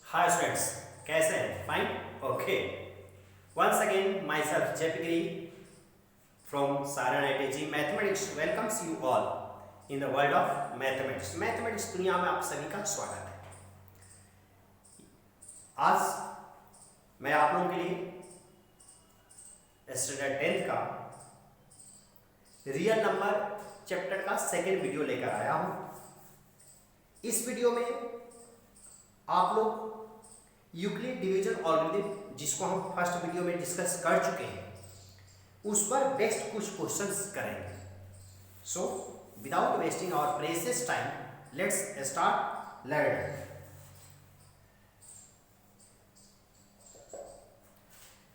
Hi students, कैसे हैं? Fine? Okay. Once again, myself Jepgiri from Saran ITG Mathematics welcomes you all in the world of mathematics. Mathematics दुनिया में आप सभी का स्वागत है। आज मैं आप लोगों के लिए स्टैंडर्ड 10th का रियल नंबर चैप्टर का सेकेंड वीडियो लेकर आया हूं। इस वीडियो में आप लोग यूक्लिड डिवीजन एल्गोरिथम जिसको हम फर्स्ट वीडियो में डिस्कस कर चुके हैं उस पर बेस्ट कुछ क्वेश्चंस करेंगे। So without wasting our precious time let's start learning.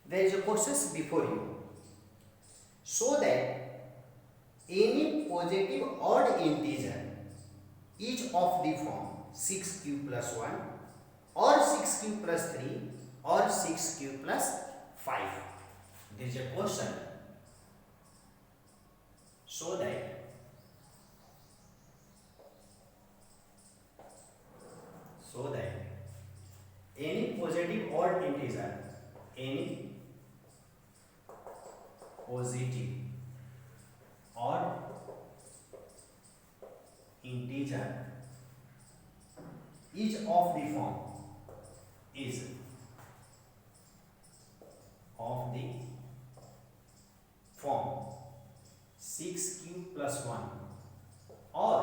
There is a questions before you. So that any positive odd integer each of the form 6q plus 1 or 6q plus 3 or 6q plus 5. There is a question. So that any positive odd integer, any positive odd integer each of the form is of the form 6q plus 1 or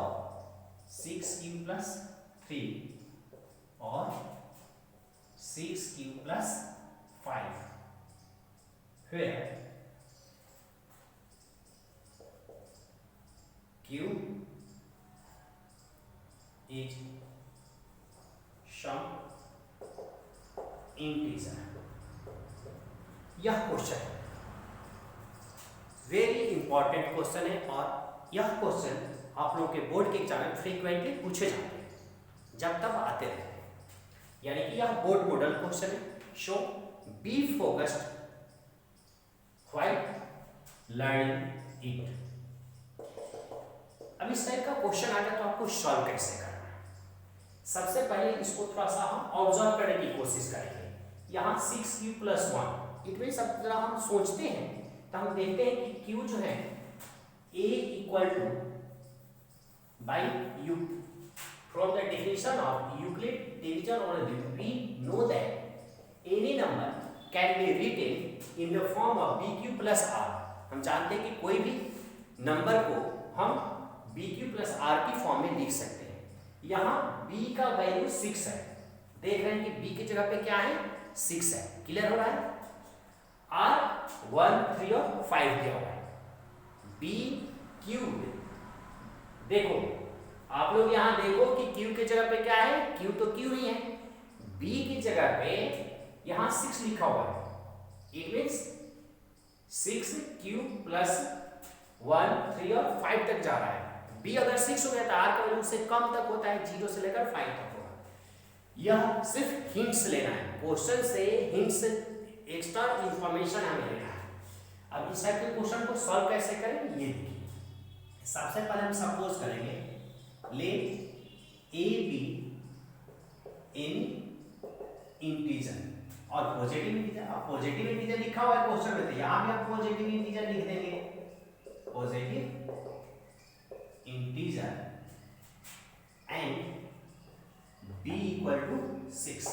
6q plus 3 or 6q plus 5 where q is some integer। यह question very important question है और यह question आप लोगों के board के exam में frequently पूछे जाते हैं जब तक आते रहते हैं, यानी कि यह बोर्ड मॉडल क्वेश्चन है। So be focused while learning it. अब इस टाइप का क्वेश्चन आ गया तो आपको सॉल्व कैसे करना है। सबसे पहले इसको थोड़ा सा हम ऑब्जर्व करने की कोशिश करेंगे। यहाँ 6q plus 1 इट मीन्स अब जरा हम सोचते हैं तो हम देखते हैं कि q जो है a equal to by u from the definition of Euclid division algorithm we know that any number can be written in the form of bq plus r। हम जानते हैं कि कोई भी नंबर को हम bq plus r की form में लिख सकते हैं। यहाँ b का वैल्यू 6 है, देख रहे हैं कि b की जगह पे क्या है 6 है। क्लियर हो रहा है। r 1 3 और 5 दिया हुआ है। b q देखो आप लोग यहाँ देखो कि q की जगह पे क्या है, q तो q नहीं है, b की जगह पे यहाँ 6 लिखा हुआ है। इट मीन्स 6q plus 1 3 और 5 तक जा रहा है। b अगर 6 हो गया तो r का वैल्यू से कम तक होता है, 0 से लेकर 5 तक होगा। यह सिर्फ हिंट्स लेना है, क्वेश्चन से हिंट्स एक्स्ट्रा इंफॉर्मेशन हमें लेना है। अब इस टाइप के क्वेश्चन को सॉल्व कैसे करें ये देखिए। सबसे पहले हम सपोज करेंगे let a b any integer और पॉजिटिव इंटीजर। अब पॉजिटिव इंटीजर लिखा हुआ है क्वेश्चन में, तो यहाँ भी आप पॉजिटिव इंटीजर लिख देंगे, positive integer and b equal to 6।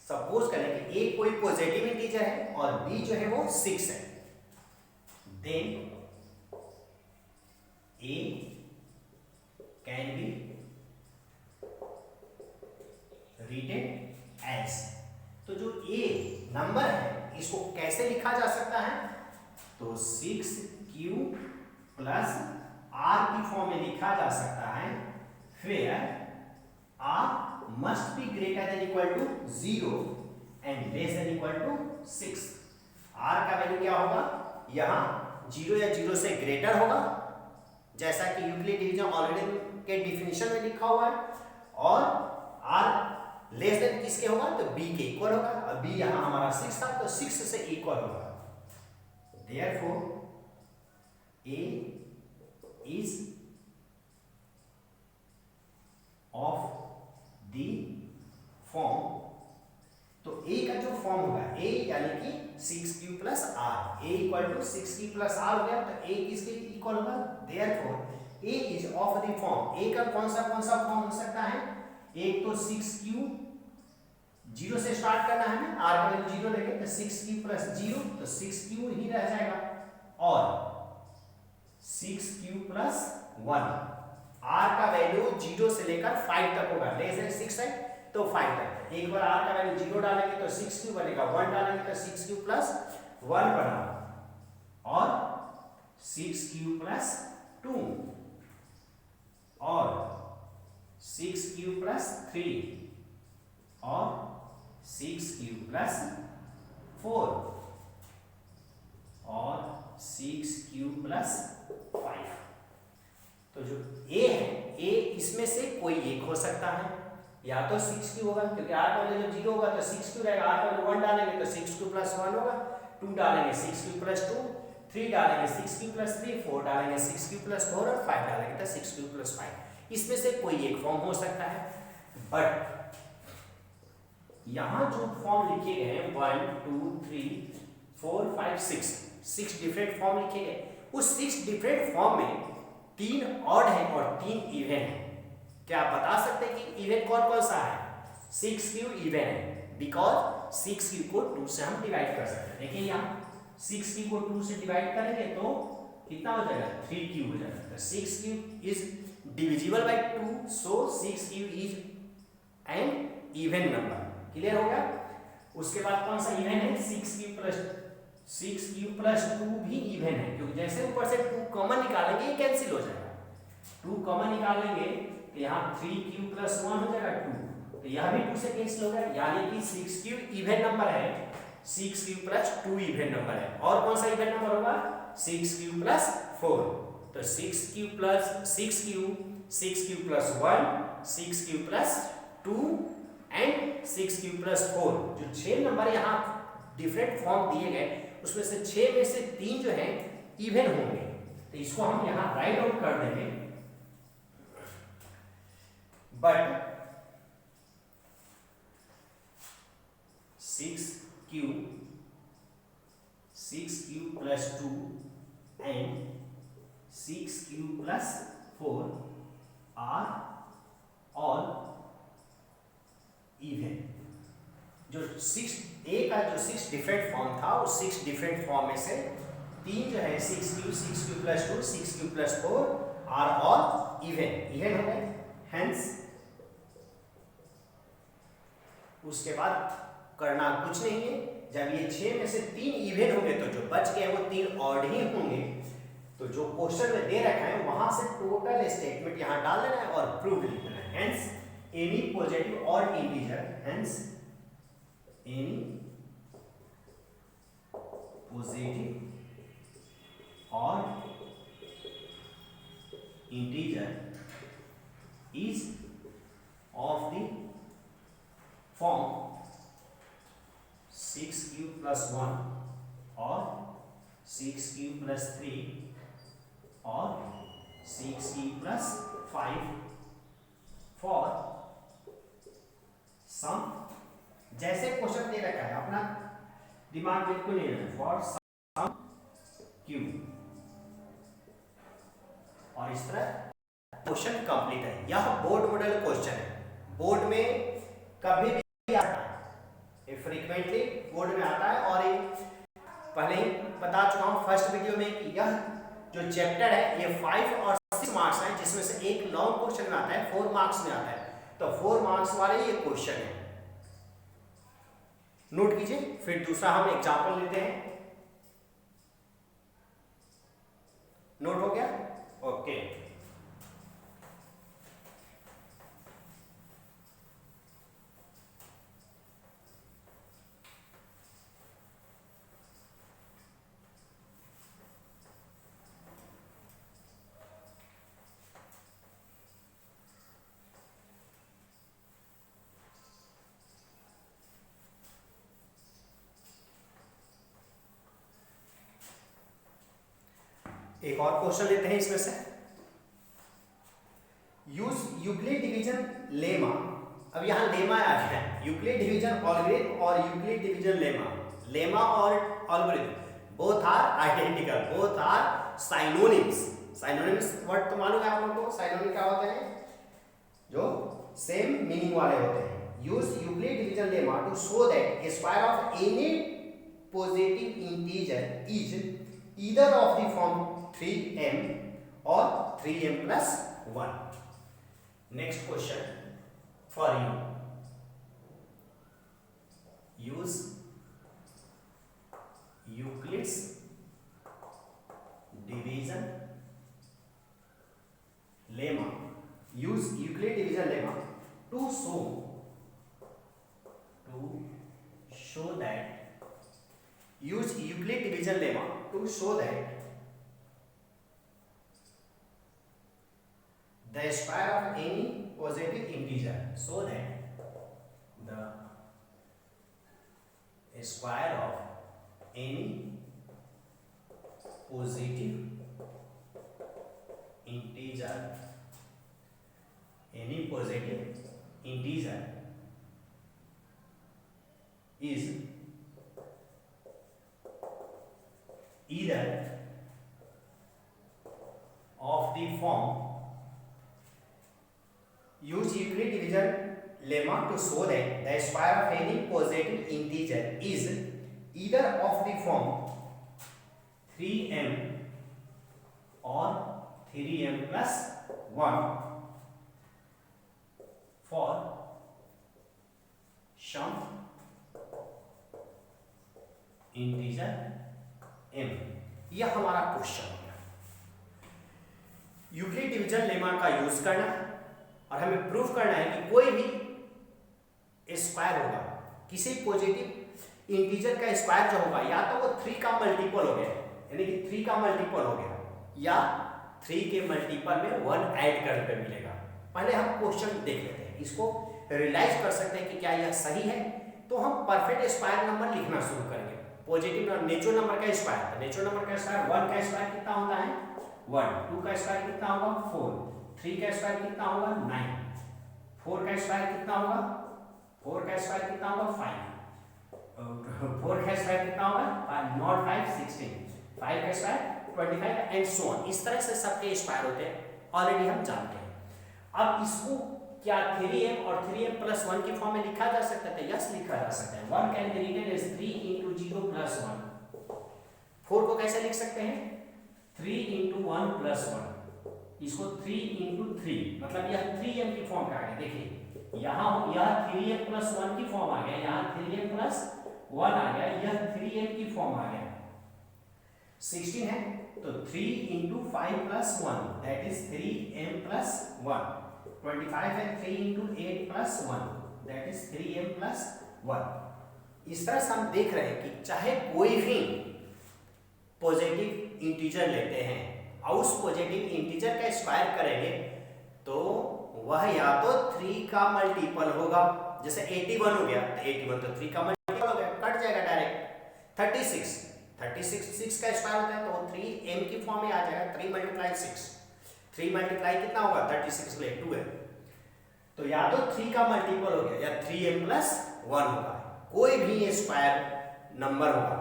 Suppose करें कि a कोई पॉजिटिव इंटीजर है और b जो है वो 6 है, then a can be written as. तो जो a नंबर है इसको कैसे लिखा जा सकता है, तो 6q प्लस r की फॉर्म में लिखा जा सकता है where r must be greater than equal to 0 and less than equal to 6। r का वैल्यू क्या होगा, यहाँ 0 या 0 से ग्रेटर होगा जैसा कि यूक्लिड डिवीजन एल्गोरिथम के डेफिनेशन में लिखा हुआ है, और r लेस देन किसके होगा तो b के इक्वल होगा। अब b यहाँ हमारा 6 था तो 6 से इक्वल होगा। Therefore a is of the a यानी कि 6q plus r, a equal to 6q plus r हो गया। तो a किसके इक्वल होगा, therefore a is of the form, a का कौन सा फॉर्म हो सकता है, एक तो 6q 0 से स्टार्ट करना है ना, r का वैल्यू 0 लेंगे तो 6q प्लस 0, तो 6q ही रह जाएगा, और 6q प्लस 1, r का वैल्यू 0 से लेकर 5 तक होगा, लेस देन 6 है तो 5 तक। एक बार r का वैल्यू 0 डालेंगे तो 6q बनेगा, 1 डालेंगे तो 6q प्लस 1 बना, और 6q प्लस 2, और 6q प्लस 3, और 6q प्लस 4, और 6q प्लस 5। तो जो a है, a इसमें से कोई एक हो सकता है, या तो 6q होगा क्योंकि r का वैल्यू जब 0 होगा तो 6q रहेगा, r का वैल्यू 1 डालेंगे तो 6q प्लस 1 होगा, 2 डालेंगे 6q प्लस 2, 3 डालेंगे 6q प्लस 3, 4 डालेंगे 6q प्लस 4, और 5 डालेंगे तो 6q प्लस 5। इसमें से कोई एक फॉर्म हो सकता है। बट यहाँ जो फॉर्म लिखे गए हैं 1 2 3 4 5 6 डिफरेंट फॉर्म लिखे गए, उस 6 डिफरेंट फॉर्म में 3 ऑड है और 3 इवन है। क्या आप बता सकते हैं कि इवन कौन कौन सा है, 6q इवन है, बिकॉज 6q को 2 से हम डिवाइड कर सकते हैं। देखिए यहाँ 6q को 2 से डिवाइड करेंगे तो कितना हो जाएगा, 3q हो जाएगा। तो 6q is divisible by 2, so 6q is an even number. Clear हो गया। उसके बाद कौन सा इवन है, 6q प्लस 2 भी इवन है, क्योंकि जैसे ऊपर से 2 कॉमन निकालेंगे ये कैंसिल हो जाएगा, 2 कॉमन निकालेंगे तो यहाँ 3q प्लस 1 हो जाएगा 2, तो यह भी 2 से कैंसिल हो गया, यानी कि 6q इवन नंबर है, 6q प्लस 2 इवन नंबर है। और कौन सा इवन नंबर होगा, 6q प्लस 4, तो 6q plus 6q 6q plus 1 6q plus 2 and 6q plus 4। जो 6 नंबर यहाँ डिफरेंट फॉर्म दिए गए उसमें से 6 में से 3 जो है इवन होंगे, तो इसको हम यहाँ राइट आउट कर देंगे। But 6q plus 2 and 6q plus 4 are all even. जो 6a का जो 6 डिफरेंट फॉर्म था उस 6 डिफरेंट फॉर्म में से 3 जो है 6q plus 2 6q plus 4 are all even हो गए। हेंस उसके बाद करना कुछ नहीं है, जब ये 6 में से 3 इवन होंगे तो जो बच गए वो 3 ऑड ही होंगे। तो जो क्वेश्चन में दे रखा है वहां से टोटल स्टेटमेंट यहां डाल देना है और प्रूफ लिख देना है। हेंस एनी पॉजिटिव और इंटीजर, हेंस एनी पॉजिटिव और integer is of the form 6q plus 1 और 6q प्लस 3 और 6q प्लस 5 फॉर सम, जैसे क्वेश्चन दे रखा है अपना दिमाग बिल्कुल नहीं है, फॉर सम q, और इस तरह क्वेश्चन कंप्लीट है। यह बोर्ड मॉडल क्वेश्चन है, बोर्ड में कभी भी आता है, ये फ्रीक्वेंटली बोर्ड में आता है। और ये पहले ही बता चुका हूं फर्स्ट वीडियो में कि यह जो चैप्टर है ये 5 और 6 मार्क्स है, जिसमें से एक लॉन्ग क्वेश्चन में आता है 4 मार्क्स में आता है, तो 4 मार्क्स वाले ये क्वेश्चन है, नोट कीजिए। फिर दूसरा हम एग्जांपल लेते हैं, नोट हो गया, ओके। एक और क्वेश्चन लेते हैं इसमें से, यूज यूक्लिड डिवीजन लेमा। अब यहां लेमा आ गया है, यूक्लिड डिवीजन ऑलरेडी और यूक्लिड डिवीजन लेमा। लेमा और algorithm both are identical, both are synonyms. Synonyms word तो मालूम है आप लोगों को, साइनोनिम क्या होते हैं, जो सेम मीनिंग वाले होते हैं। Use Euclid division lemma to show that square of any positive integer is either of the form 3m और 3m plus 1. Next question for you, use Euclid's division lemma, use Euclid division lemma to show that, use Euclid division lemma to show that the square of any positive integer, so that the square of any positive integer is either of the form, use Euclid division lemma to show that the square of any positive integer is either of the form 3m or 3m plus 1 for some integer m। यह हमारा question है। Euclid division lemma का use करना और हमें proof करना है कि कोई भी स्क्वायर होगा, किसी पॉजिटिव इंटीजर का स्क्वायर जो होगा या तो वो 3 का मल्टीपल हो गया, यानी कि 3 का मल्टीपल हो गया, या 3 के मल्टीपल में 1 ऐड करने पे मिलेगा। पहले हम क्वेश्चन देख लेते हैं, इसको रियलाइज कर सकते हैं कि क्या यह सही है। तो हम परफेक्ट स्क्वायर नंबर लिखना शुरू करेंगे। पॉजिटिव नेचुरल नंबर का स्क्वायर, नेचुरल नंबर का स्क्वायर 1 का स्क्वायर कितना होता है 1, 2 का स्क्वायर कितना होगा 4, 3 का स्क्वायर कितना होगा 9, 4 का स्क्वायर कितना होगा 4 का स्क्वायर कितना होगा 5, 4 का स्क्वायर कितना होगा 5, नॉट 5 16, 5 का स्क्वायर 25 एंड सो ऑन। इस तरह से सबके स्क्वायर होते हैं, ऑलरेडी हम जानते हैं। अब इसको क्या 3m और 3m plus 1 की फॉर्म में लिखा जा सकता है? यस, लिखा जा सकता है। 1 can be written as 3 into 0 plus 1। 4 को कैसे लिख सकते हैं 3 into 1 plus 1। इसको 3 into 3, मतलब यह 3m की फॉर्म का आ गया। देखिए यहाँ यह 3m plus 1 की फॉर्म आ गया, यहाँ 3m plus 1 आ गया, यह 3m की फॉर्म आ गया। 16 है तो 3 into 5 plus 1 that is 3m plus 1। 25 है 3 into 8 plus 1 that is 3m plus 1। इस तरह से हम देख रहे हैं कि चाहे कोई भी पॉजिटिव इंटीजर लेते हैं और उस पॉजिटिव इंटीजर का स्क्वायर करेंगे तो वह या तो 3 का मल्टीपल होगा, जैसे 81 हो गया तो 81 तो 3 का मल्टीपल हो गया, कट जाएगा डायरेक्ट। 36 6 का स्क्वायर होता है तो 3m की फॉर्म में आ जाएगा, 3 मल्टीप्लाई 6, 3 मल्टीप्लाई कितना होगा 36 ले 2 है, तो या तो 3 का मल्टीपल हो गया या 3m plus 1 होगा, कोई भी स्क्वायर नंबर होगा।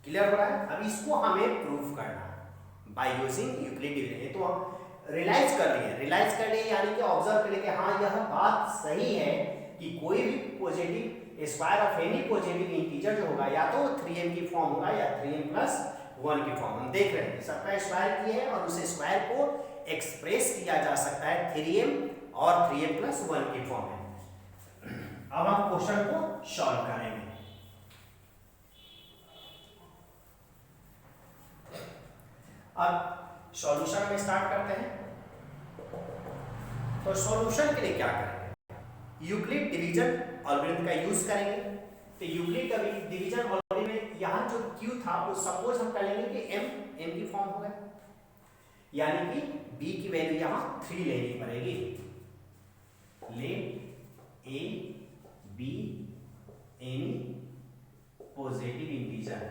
क्लियर हो रहा है? अब इसको हमें प्रूफ करना है बाय यूजिंग यूक्लिड डिवीजन। तो हम रियलाइज कर लिए यानी कि ऑब्जर्व कर लिए कि हाँ यह बात सही है कि कोई भी positive square of any positive integer जो होगा या तो 3m की फॉर्म होगा या 3m plus 1 की फॉर्म। हम देख रहे हैं सबका स्क्वायर किए हैं और उस स्क्वायर को एक्सप्रेस किया जा सकता है 3m और 3m plus 1 की फॉर्म में। अब हम क्वेश्चन को सॉल्व करेंगे। अब सॉल्यूशन में स्टार्ट करते हैं। तो सॉल्यूशन के लिए क्या करेंगे, यूक्लिड डिवीजन एल्गोरिथम का यूज करेंगे। तो यूक्लिड डिवीजन एल्गोरिथम में यहाँ जो q था वो सपोज हम कर लेंगे कि m की फॉर्म होगा, यानी कि b की वैल्यू यहाँ 3 लेनी पड़ेगी। Let a b any positive integer.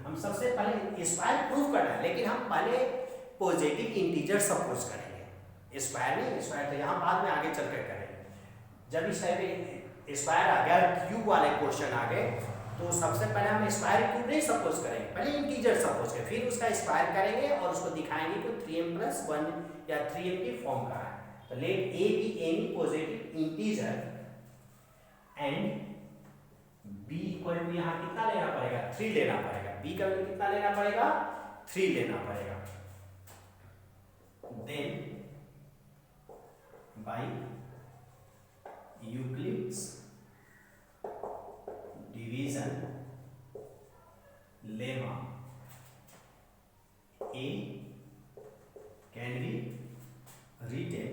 हम सबसे पहले स्क्वायर प्रूफ करना है, लेकिन हम पहले पॉजिटिव इंटीजर सपोज करेंगे। स्क्वायर नहीं, स्क्वायर तो यहाँ बाद में आगे चलकर करेंगे। जब इस टाइप स्क्वायर आ गया, क्यूब वाले क्वेश्चन आ गए, तो सबसे पहले हम स्क्वायर क्यूब नहीं सपोज करेंगे, पहले इंटीजर सपोज करें, फिर उसका स्क्वायर करेंगे और उसको दिखाएंगे कि 3m+1 या 3m की फॉर्म का है। तो let a be any positive integer and b equal to यहाँ कितना लेना पड़ेगा, 3 लेना पड़ेगा, b का वैल्यू कितना लेना पड़ेगा, 3 लेना पड़ेगा। Then by Euclid's division lemma a can be written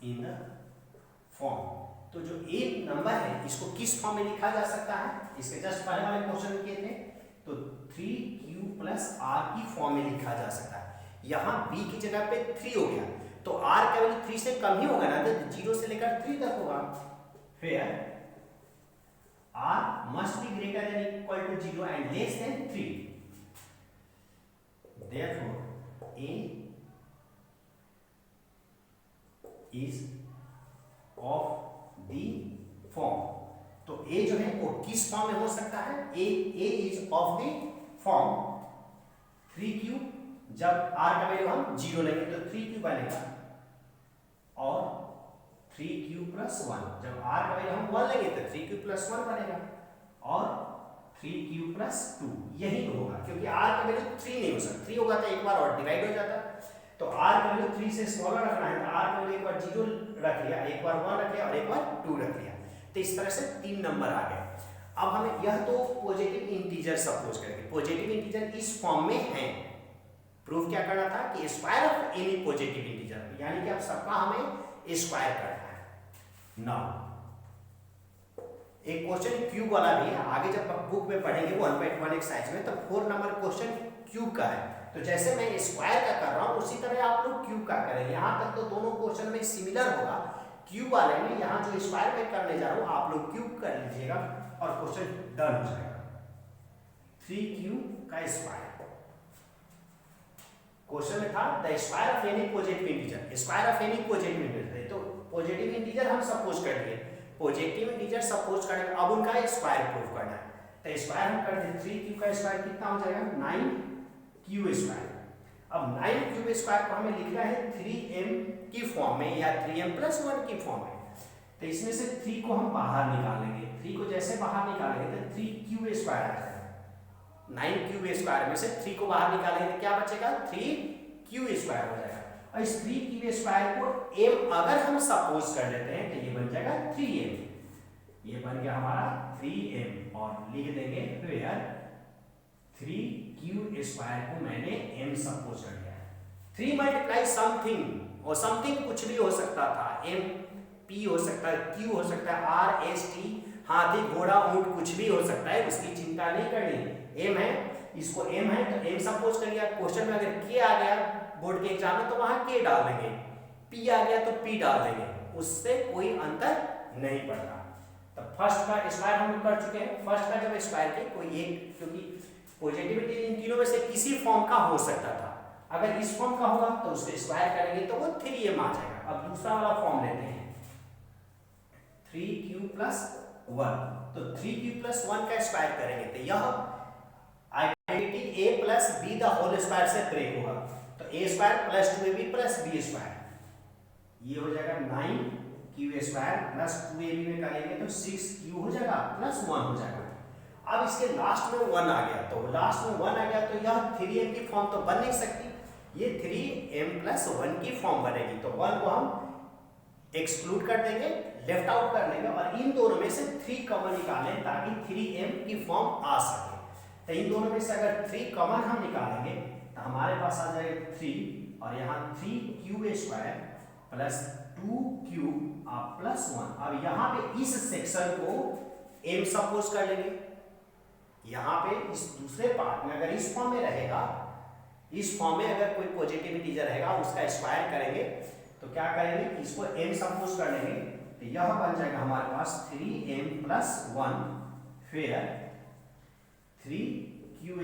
in the form। तो जो a नंबर है इसको किस फॉर्म में लिखा जा सकता है, इसके जस्ट पहले वाले क्वेश्चन किए थे, तो 3q + r की फॉर्म में लिखा जा सकता है। यहाँ b की जगह पे 3 हो गया, तो r का वैल्यू 3 से कम ही होगा ना, तो 0 से लेकर 3 तक होगा। फिर r must be greater than equal to 0 and less than 3, therefore a is of the form। तो a जो है वो किस फॉर्म में हो सकता है, a is of the form 3q, जब r का वैल्यू हम 0 लेंगे तो 3q बनेगा, और 3q + 1, जब r का वैल्यू हम 1 लेंगे तो 3q + 1 बनेगा, और 3q + 2 यही होगा, क्योंकि r का वैल्यू 3 नहीं हो सकता, 3 होगा तो एक बार और डिवाइड हो जाता, तो r का वैल्यू 3 से स्मॉलर रखना है, तो r का वैल्यू एक बार 0 रख लिया, एक बार 1 रख लिया और एक बार 2 रख लिया, तो इस तरह से 3 नंबर आ गए। अब हमें यह तो पॉजिटिव इंटीजर सपोज करेंगे, पॉजिटिव इंटीजर इस फॉर्म में है, प्रूफ क्या करना था कि square of any positive integer, यानी कि अब सबका हमें स्क्वायर करना है। नाउ एक क्वेश्चन क्यूब वाला भी है, आगे जब बुक में पढ़ेंगे 1.1 एक्सरसाइज में, तो 4 नंबर क्वेश्चन क्यूब का है, तो जैसे मैं स्क्वायर का कर रहा हूं उसी तरह आप लोग क्यूब का करेंगे। यहां तक तो दोनों क्वेश्चन में सिमिलर होगा, क्यूब वाले में यहाँ जो स्क्वायर में करने जा रहा हूं आप लोग क्यूब कर लीजिएगा और क्वेश्चन डन हो जाएगा। 3q का स्क्वायर, क्वेश्चन में था the square of any positive integer, square of any positive integer, तो पॉजिटिव इंटीजर हम सपोज कर लिए, पॉजिटिव इंटीजर सपोज करेंगे, अब उनका स्क्वायर प्रूफ करना है, तो स्क्वायर हम करते हैं, 3q का स्क्वायर कितना हो जाएगा, 9q स्क्वायर। अब 9q स्क्वायर को हमें लिखना है 3m की फॉर्म में या 3m+1 की फॉर्म में, तो इसमें से 3 को हम बाहर निकालेंगे, 3 को जैसे बाहर निकालेंगे तो 3q स्क्वायर आ जाएगा, 9q स्क्वायर में से 3 को बाहर निकालेंगे तो क्या बचेगा, 3q स्क्वायर हो जाएगा, और इस 3q स्क्वायर को m अगर हम सपोज कर लेते हैं तो ये बन जाएगा 3m, ये बन गया हमारा 3m, और लिख देंगे फिर 3q स्क्वायर को मैंने m सपोज कर लिया है, 3 मल्टीप्लाई समथिंग, और समथिंग कुछ भी हो सकता था, m p हो सकता है, q हो सकता है, r s t, हाथी घोड़ा ऊंट कुछ भी हो सकता है, उसकी चिंता नहीं करनी, m है, इसको m है तो m सपोज कर लिया। क्वेश्चन में अगर k आ गया बोर्ड के एग्जाम में तो वहां k डाल देंगे, p आ गया तो p डाल देंगे, उससे कोई अंतर नहीं पड़ता। तो फर्स्ट का स्क्वायर हम कर चुके हैं, फर्स्ट का जब स्क्वायर के कोई एक, क्योंकि पॉजिटिविटी इन तीनों में से किसी फॉर्म का हो सकता था, अगर इस फॉर्म का होगा तो उसको स्क्वायर करेंगे तो वो 3m आ जाएगा। अब दूसरा वाला फॉर्म लेते हैं 3q + 1, तो 3q + 1 का स्क्वायर करेंगे तो यह identity a + b the whole square से ब्रेक होगा, तो a² + 2ab + b², ये हो जाएगा 9q² + 2ab में करेंगे तो 6q हो जाएगा + 1 हो जाएगा। अब इसके लास्ट में 1 आ गया, तो लास्ट में 1 आ गया तो यह 3m की फॉर्म तो बन नहीं सकती, ये 3m+1 की फॉर्म बनेगी, तो 1 को हम एक्सक्लूड कर देंगे, लेफ्ट आउट कर लेंगे, और इन दोनों में से 3 कॉमन निकालें ताकि 3m की फॉर्म आ सके। तो इन दोनों में से अगर 3 कॉमन हम निकालेंगे तो हमारे पास आ जाएगा 3, और यहाँ 3q² + 2q + 1। अब यहाँ पे इस सेक्शन को m सपोज कर लेंगे, यहाँ पे इस दूसरे पार्ट में अगर इस फॉर्म में रहेगा, इस फॉर्म में अगर कोई पॉजिटिव इंटीजर रहेगा उसका स्क्वायर करेंगे तो क्या करेंगे, इसको m सपोज कर लेंगे, तो यह बन जाएगा हमारे पास 3m+1 फिर 3q²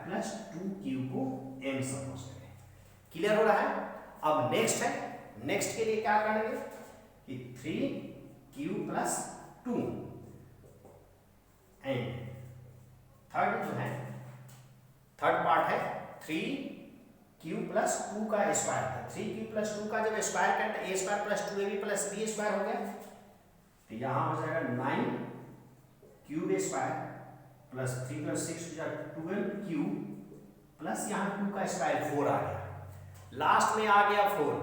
+ 2q को m सपोज करें। क्लियर हो रहा है। अब नेक्स्ट है नेक्स्ट के लिए क्या करेंगे कि 3q प्लस 2 एंड थर्ड जो है थर्ड पार्ट है 3q प्लस 2 का स्क्वायर है। 3q प्लस 2 का जब स्क्वायर करते हैं a square plus 2ab plus b square हो गया, तो यहाँ हो जाएगा 9q स्क्वायर प्लस 3 प्लस 6 हो जाएगा 12q प्लस यहाँ 2 का स्क्वायर 4 आ गया। लास्ट में आ गया 4,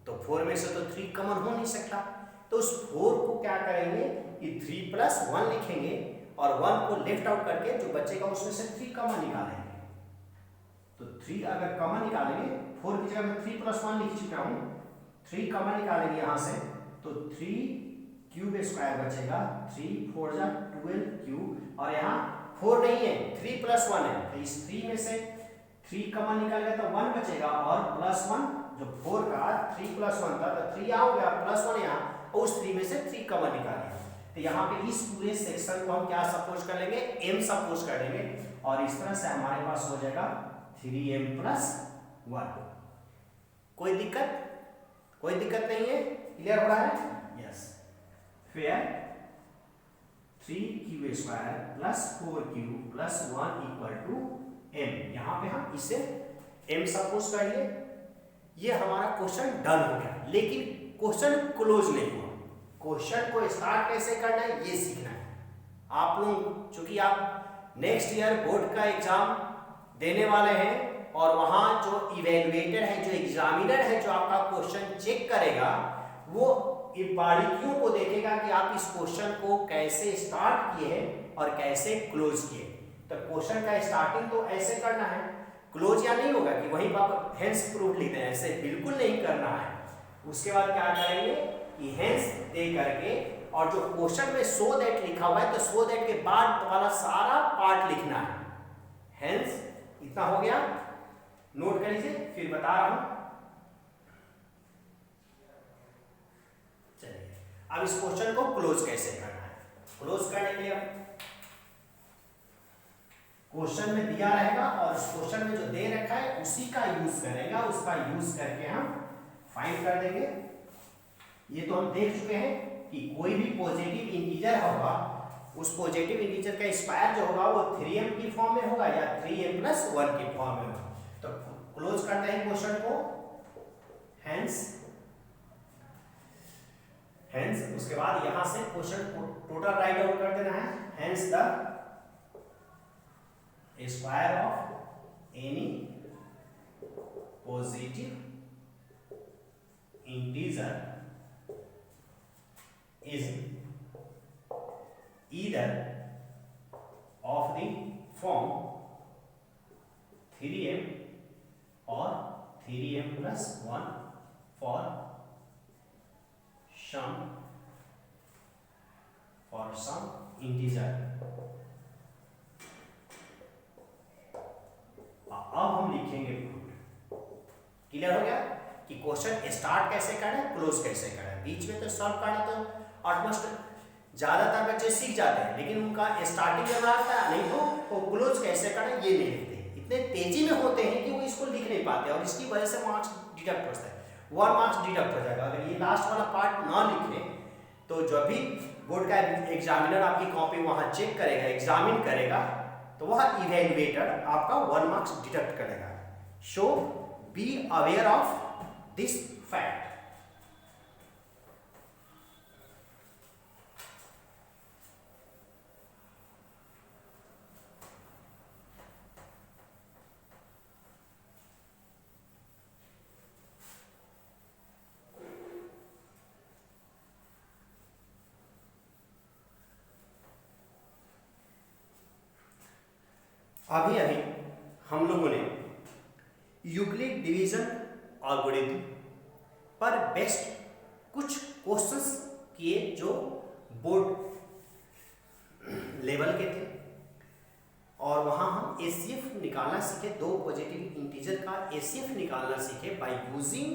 तो 4 में से तो 3 कॉमन हो नहीं सकता, तो उस 4 को क्या करेंगे कि 3 प्लस 1 लिखेंगे और 1 को लेफ्ट आउट करके जो बचेगा उसमें से 3 कॉमन निकालेंगे। तो 3 अगर कॉमन निकालेंगे, 4 की जगह मैं 3 प्लस 1 लिख चुका हूँ, 3 कॉमन निकालेंगे यहाँ से तो 3q स्क्वायर बचेगा, 3 4 जा 12q और यहाँ 4 नहीं है 3 प्लस 1 है, तो इस 3 में से 3 कॉमन निकालेगा तो 1 बचेगा और प्लस 1 जो 4 का 3 प्लस 1 था तो 3 यहाँ हो गया प्लस 1 यहाँ, और उस 3 में से 3 कॉमन निकालेंगे। तो यहाँ पे इस पूरे सेक्शन को हम क्या सपोज कर लेंगे, m सपोज कर लेंगे और इस तरह से हमारे पास हो जाएगा 3m प्लस 1। कोई दिक्कत नहीं है, क्लियर हो रहा है? यस। फिर 3q square plus 4q plus 1 equal to m, यहाँ पे हम इसे m सपोज कर लिए। ये हमारा क्वेश्चन डन हो गया, लेकिन क्वेश्चन क्लोज नहीं हुआ। क्वेश्चन को स्टार्ट कैसे करना है ये सीखना है आप लोग, चूंकि आप नेक्स्ट ईयर बोर्ड का एग्जाम देने वाले हैं और वहां जो इवेल्युएटर है, जो एग्जामिनर है, जो आपका क्वेश्चन चेक करेगा, वो बारीकियों को देखेगा कि आप इस क्वेश्चन को कैसे स्टार्ट किए हैं और कैसे क्लोज किए। तो क्वेश्चन का स्टार्टिंग तो ऐसे करना है, क्लोज या नहीं होगा कि वहीं पर आप हेंस प्रूफ लिखते हैं, ऐसे बिल्कुल नहीं करना है। उसके बाद क्या करेंगे कि हेंस दे करके और जो क्वेश्चन में सो दैट लिखा हुआ है तो सो दैट के बाद वाला सारा पार्ट लिखना है। हेंस इतना हो गया, नोट कर लीजिए, फिर बता रहा हूं। चलिए अब इस क्वेश्चन को क्लोज कैसे करना है। क्लोज करने के लिए क्वेश्चन में दिया रहेगा और उस क्वेश्चन में जो दे रखा है उसी का यूज करेगा, उसका यूज करके हम फाइंड कर देंगे। ये तो हम देख चुके हैं कि कोई भी पॉजिटिव इंटीजर होगा, उस पॉजिटिव इंटीजर का स्क्वायर जो होगा वो 3m की फॉर्म में होगा या 3m प्लस 1 की फॉर्म में होगा। तो क्लोज करते हैं क्वेश्चन को, हेंस उसके बाद यहां से क्वेश्चन को टोटल राइट आउट कर देना है। Hence the square of any positive integer is either of the form 3m or 3m plus 1 for some integer। अब हम लिखेंगे प्रूफ। क्लियर हो गया कि क्वेश्चन स्टार्ट कैसे करना है, क्लोज कैसे करना है। बीच में तो सॉल्व करना तो ऑलमोस्ट ज्यादातर बच्चे सीख जाते हैं, लेकिन उनका स्टार्टिंग जब आता है नहीं तो वो क्लोज कैसे करना ये नहीं लिखते, इतने तेजी में होते हैं कि वो इसको लिख नहीं पाते और इसकी वजह से मार्क्स डिडक्ट होता है, 1 मार्क्स डिडक्ट हो जाएगा। अगर ये लास्ट वाला पार्ट ना लिखे तो जब भी बोर्ड का एग्जामिनर आपकी कॉपी वहां चेक करेगा, एग्जामिन करेगा, तो वह इवेल्युएटर आपका 1 मार्क्स डिडक्ट करेगा। So be aware of this fact. अभी हम लोगों ने यूक्लिड डिवीजन एल्गोरिथम पर बेस्ट कुछ क्वेश्चंस किए जो बोर्ड लेवल के थे और वहां हम एचसीएफ निकालना सीखे, 2 पॉजिटिव इंटीजर का एचसीएफ निकालना सीखे by using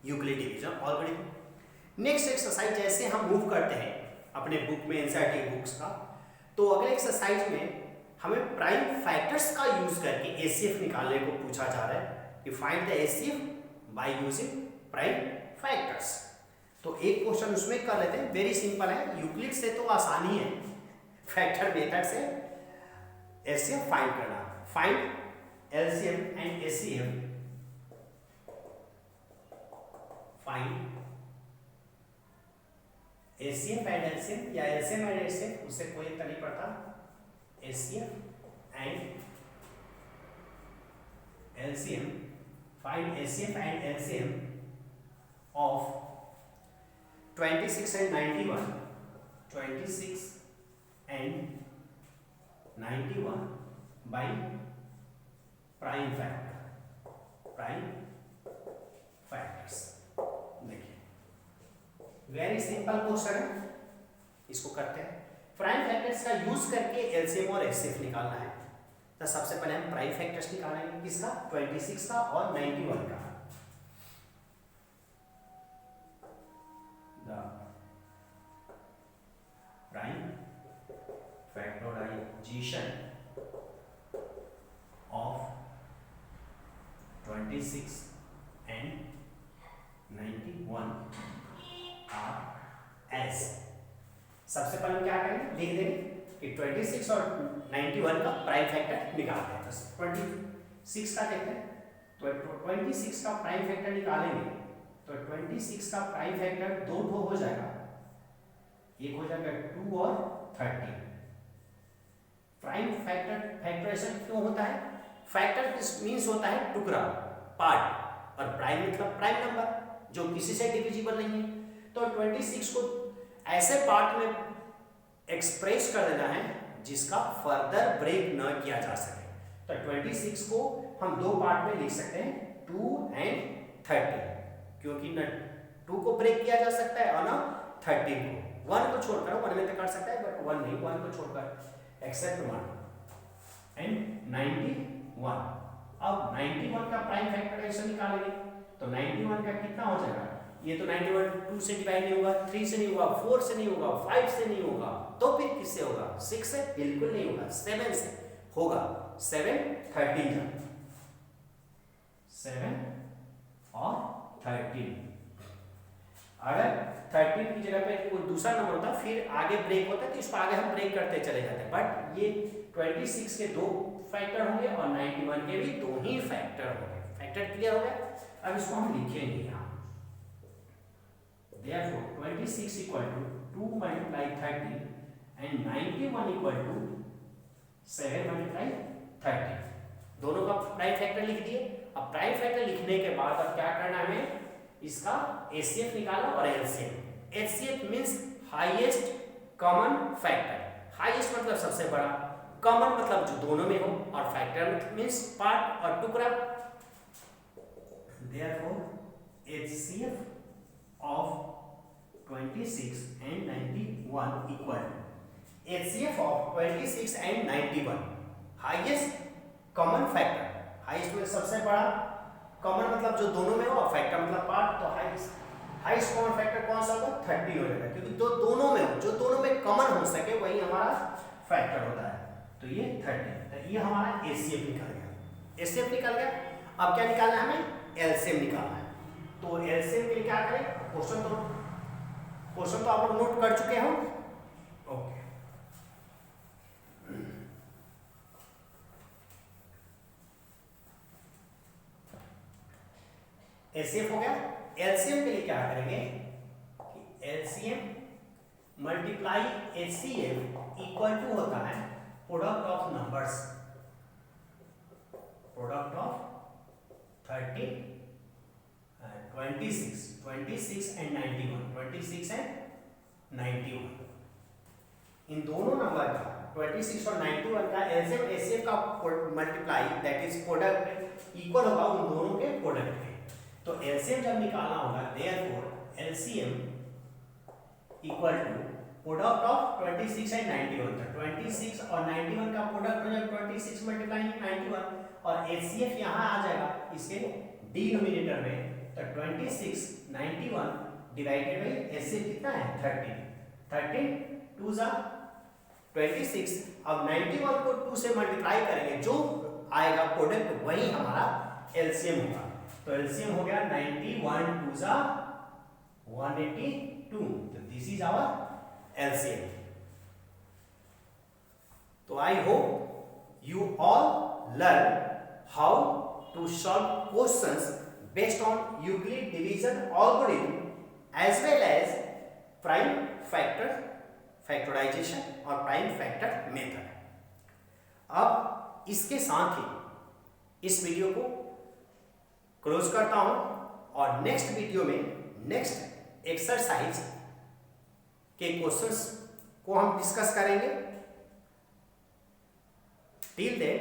Euclid division algorithm. Next exercise जैसे हम मूव करते हैं अपने बुक में, एनसीईआरटी बुक्स का, तो अगले एक्सरसाइज में हमें प्राइम फैक्टर्स का यूज करके एचसीएफ निकालने को पूछा जा रहा है कि find the HCF by using prime factors. तो एक क्वेश्चन उसमें कर लेते हैं, वेरी सिंपल है, यूक्लिड से तो आसानी है, फैक्टर मेथड से एलसीएम फाइंड करना। Find LCM and HCF, find HCF and LCM या एलसीएम एंड एचसीएफ, उससे कोई इतना नहीं पड़ता, HCF and LCM, find HCF and LCM of 26 and 91, 26 and 91 by prime factor, prime factors। देखिए वेरी सिंपल क्वेश्चन है, इसको करते हैं। प्राइम फैक्टर्स का यूज करके एलसीएम और एचसीएफ निकालना है। तो सबसे पहले हम प्राइम फैक्टर्स निकालेंगे, किसका, 26 का और 91 का। Prime factorization of 26 and 91 are as। सबसे पहले क्या करेंगे, लिख देंगे कि 26 और 91 का प्राइम फैक्टर निकालते हैं। तो 26 का देखते हैं, तो 26 का प्राइम फैक्टर निकालेंगे तो 26 का प्राइम फैक्टर दो हो जाएगा, एक हो जाएगा 2 और 30। प्राइम फैक्टर फैक्टराइजेशन क्यों होता है, फैक्टर मींस होता है टुकड़ा, पार्ट, और प्राइम मतलब प्राइम नंबर जो किसी से डिविजिबल नहीं है। तो 26 को ऐसे पार्ट में एक्सप्रेस कर देना है जिसका फर्दर ब्रेक न किया जा सके। तो 26 को हम दो पार्ट में लिख सकते हैं, 2 and 30, क्योंकि न 2 को ब्रेक किया जा सकता है और ना 30 को। 1 को छोड़कर, 1 में तो कर सकता है बट 1 नहीं, 1 को छोड़कर एक्सेप्ट 1 एंड 91। अब 91 का प्राइम फैक्टराइजेशन निकालेंगे तो 91 का कितना हो जाएगा, ये तो 91 2 से डिवाइड नहीं होगा, 3 से नहीं होगा, 4 से नहीं होगा, 5 से नहीं होगा, तो फिर किससे होगा, 6 से बिल्कुल नहीं होगा, 7 से होगा। 7 13 7 और 13, अगर 13 की जगह पे कोई दूसरा नंबर होता फिर आगे ब्रेक होता है तो इसको आगे हम ब्रेक करते चले जाते हैं, बट ये 26 के दो फैक्टर होंगे और 91 के भी दो ही फैक्टर होंगे। फैक्टर क्लियर हो गया। अब इसको हम लिखेंगे यहाँ, therefore 26 equal to 2 multiply 30 and 91 equal to 7 multiply 30। दोनों का प्राइम फैक्टर लिख दिए। अब प्राइम फैक्टर लिखने के बाद अब क्या करना है, हमें इसका एचसीएफ निकाला और LCM. HCF means highest common factor, highest मतलब सबसे बड़ा, कॉमन मतलब जो दोनों में हो, और फैक्टर मींस पार्ट और टुकड़ा। Therefore HCF of 26 and 91 equal HCF of 26 and 91 highest common factor, highest में सबसे बड़ा, कॉमन मतलब जो दोनों में हो, और फैक्टर मतलब पार्ट। तो हाईएस्ट कॉमन फैक्टर कौन सा होगा, 30 हो जाएगा, क्योंकि जो दोनों में हो, जो दोनों में कॉमन हो सके वही हमारा फैक्टर होता है। तो ये 30, तो ये हमारा एचसीएफ निकल गया। एचसीएफ निकल गया। अब क्या निकालना है, हमें एलसीएम निकालना है। तो एलसीएम के लिए क्या करें, क्वेश्चन तो आप लोग नोट कर चुके हो, ओके। एचसीएफ हो गया। एलसीएम के लिए क्या करेंगे कि LCM multiply HCF equal to होता है product of numbers, product of 30 26 and 91, 26 and 91, इन दोनों नंबर का 26 और 91 का एलसीएम एचसीएफ का multiply that is product equal होगा उन दोनों के प्रोडक्ट के। तो एलसीएम जब निकालना होगा, therefore LCM equal to product of 26 and 91। तो 26 और 91 का प्रोडक्ट हो जाएगा 26 मल्टीप्लाई 91, और एचसीएफ यहाँ आ जाएगा इसके डिनोमिनेटर में। तो 26 91 डिवाइडेड बाई एचसीएफ कितना है 13 2 जा 26। अब 91 को 2 से मल्टीप्लाई करेंगे, जो आएगा प्रोडक्ट वही हमारा एलसीएम होगा। तो एलसीएम हो गया 91 2 जा 182, तो दिस इज आवर एलसीएम। तो I hope you all learn how to solve questions based on Euclid division algorithm as well as prime factor factorization और prime factor method। अब इसके साथ ही इस वीडियो को क्लोज करता हूं और नेक्स्ट वीडियो में नेक्स्ट एक्सरसाइज के क्वेश्चंस को हम डिस्कस करेंगे। Till then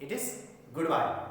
it is good bye.